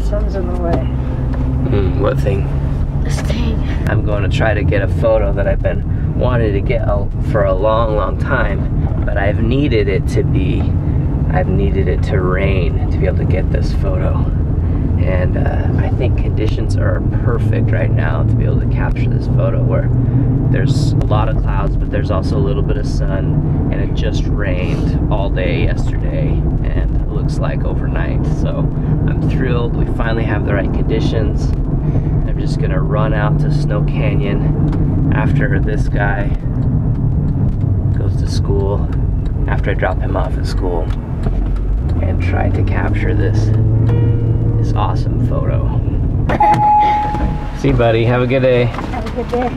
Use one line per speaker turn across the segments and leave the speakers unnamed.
Something's in the way.
What thing?
This thing.
I'm going to try to get a photo that I've been wanting to get for a long time, but I've needed it to rain to be able to get this photo. And I think conditions are perfect right now to be able to capture this photo, where there's a lot of clouds, but there's also a little bit of sun, and it just rained all day yesterday, and it looks like overnight. So I'm thrilled we finally have the right conditions. I'm just gonna run out to Snow Canyon after this guy goes to school, after I drop him off at school, and try to capture this awesome photo. See you, buddy. Have a good day.
Have a good day.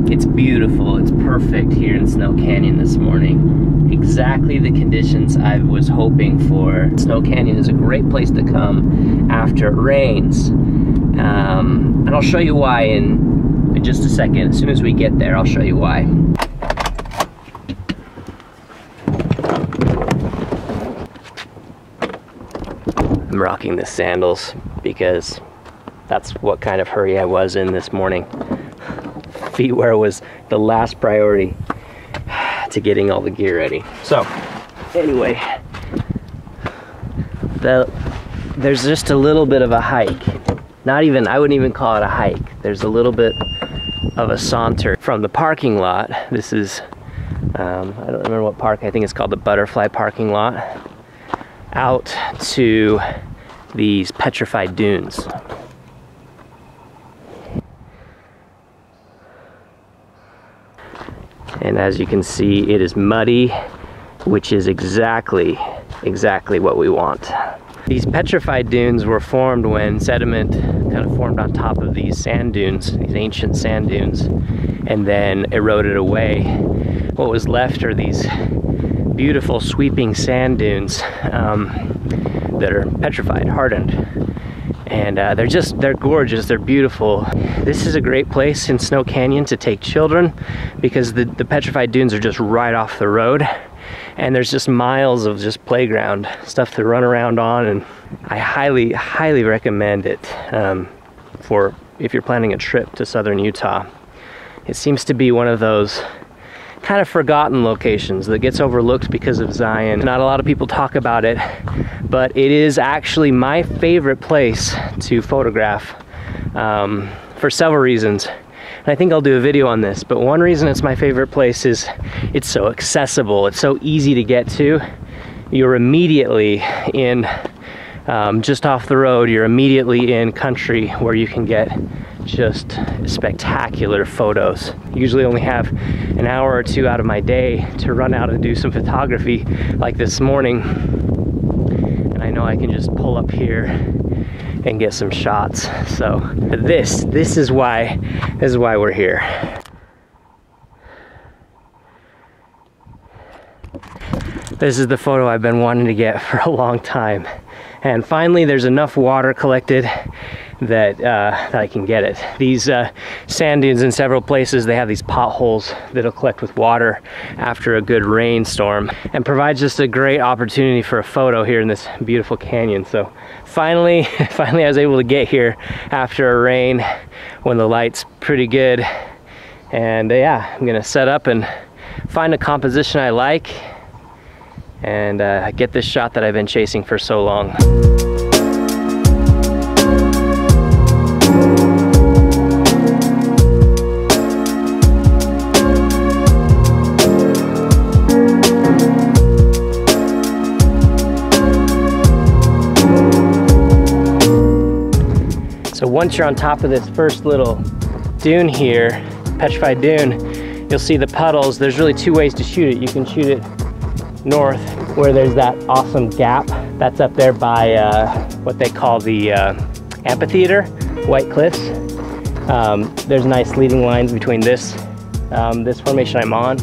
It's beautiful. It's perfect here in Snow Canyon this morning. Exactly the conditions I was hoping for. Snow Canyon is a great place to come after it rains. And I'll show you why in just a second. As soon as we get there, I'll show you why. I'm rocking the sandals because that's what kind of hurry I was in this morning. Feet wear was the last priority to getting all the gear ready. So anyway, there's just a little bit of a hike. I wouldn't even call it a hike. There's a little bit of a saunter from the parking lot. This is, I don't remember what park, I think it's called the Butterfly parking lot, out to these petrified dunes. And as you can see, it is muddy, which is exactly what we want. These petrified dunes were formed when sediment kind of formed on top of these sand dunes, these ancient sand dunes, and then eroded away. What was left are these beautiful sweeping sand dunes that are petrified, hardened. And they're gorgeous, they're beautiful. This is a great place in Snow Canyon to take children because the petrified dunes are just right off the road, and there's just miles of just playground stuff to run around on, and I highly recommend it for if you're planning a trip to southern Utah. It seems to be one of those kind of forgotten locations that gets overlooked because of Zion. Not a lot of people talk about it, but it is actually my favorite place to photograph for several reasons. And I think I'll do a video on this, but one reason it's my favorite place is it's so accessible. It's so easy to get to. You're immediately in, just off the road, you're immediately in country where you can get just spectacular photos. Usually only have an hour or two out of my day to run out and do some photography like this morning. And I know I can just pull up here and get some shots. So this is why we're here. This is the photo I've been wanting to get for a long time. And finally there's enough water collected that I can get it. These sand dunes in several places, they have these potholes that'll collect with water after a good rainstorm and provides just a great opportunity for a photo here in this beautiful canyon. So finally I was able to get here after a rain when the light's pretty good. And yeah, I'm gonna set up and find a composition I like and get this shot that I've been chasing for so long. So once you're on top of this first little dune here, petrified dune, you'll see the puddles. There's really two ways to shoot it. You can shoot it north where there's that awesome gap that's up there by what they call the amphitheater, White Cliffs. There's nice leading lines between this formation I'm on,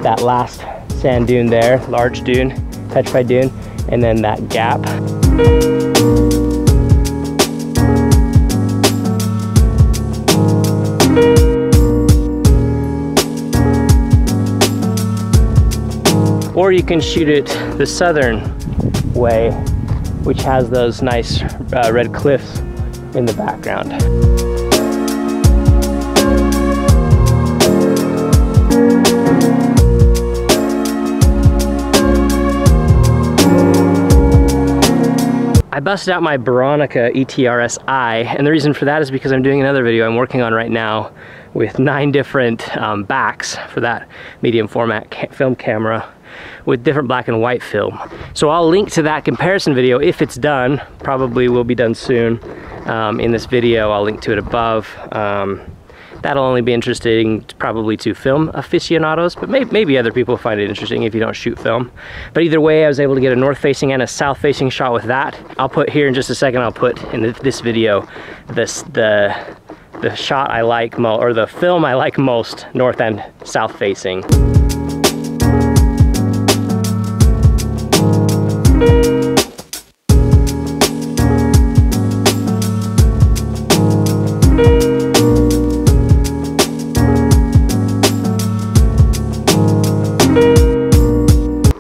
that last sand dune there, large dune, petrified dune, and then that gap. Or you can shoot it the southern way, which has those nice red cliffs in the background. I busted out my Bronica ETRS-I, and the reason for that is because I'm doing another video I'm working on right now with 9 different backs for that medium format film camera with different black and white film. So I'll link to that comparison video if it's done. Probably will be done soon. In this video, I'll link to it above. That'll only be interesting probably to film aficionados, but maybe other people find it interesting if you don't shoot film. But either way, I was able to get a north-facing and a south-facing shot with that. I'll put here in just a second, I'll put in this video the shot I like most, or the film I like most, north and south-facing.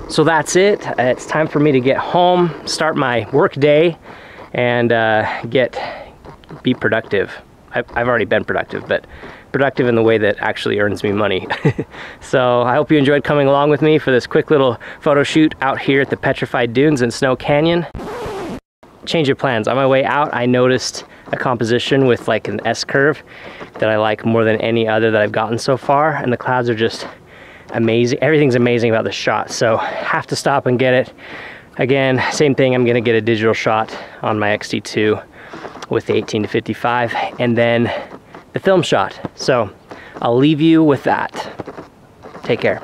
So that's it. It's time for me to get home, start my work day, and be productive. I've already been productive, but productive in the way that actually earns me money. So I hope you enjoyed coming along with me for this quick little photo shoot out here at the Petrified Dunes in Snow Canyon. Change of plans. On my way out, I noticed a composition with like an S-curve that I like more than any other that I've gotten so far, and the clouds are just amazing. Everything's amazing about this shot, so have to stop and get it. Again, same thing, I'm gonna get a digital shot on my X-T2 with the 18-55 and then the film shot. So I'll leave you with that. Take care.